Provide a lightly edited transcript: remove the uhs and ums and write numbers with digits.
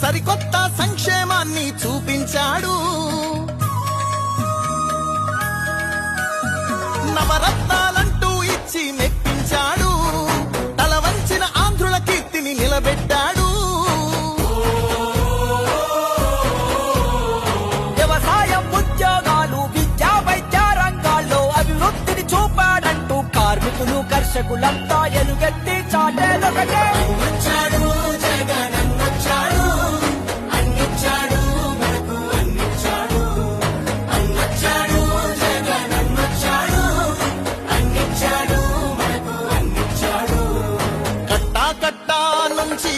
సరికొత్త సంక్షేమాన్ని చూపించాడు. నవరత్నాలంటూ ఇచ్చి మెప్పించాడు. తల వంచిన ఆంధ్రుల కీర్తిని నిలబెట్టాడు. వ్యవసాయం, ఉద్యోగాలు, విద్యా వైద్య రంగాల్లో అభివృద్ధిని చూపాడంటూ కార్మికులు కర్షకులంతా ఎలుగెత్తి చాటేదొకటే. కట్టా నుంచి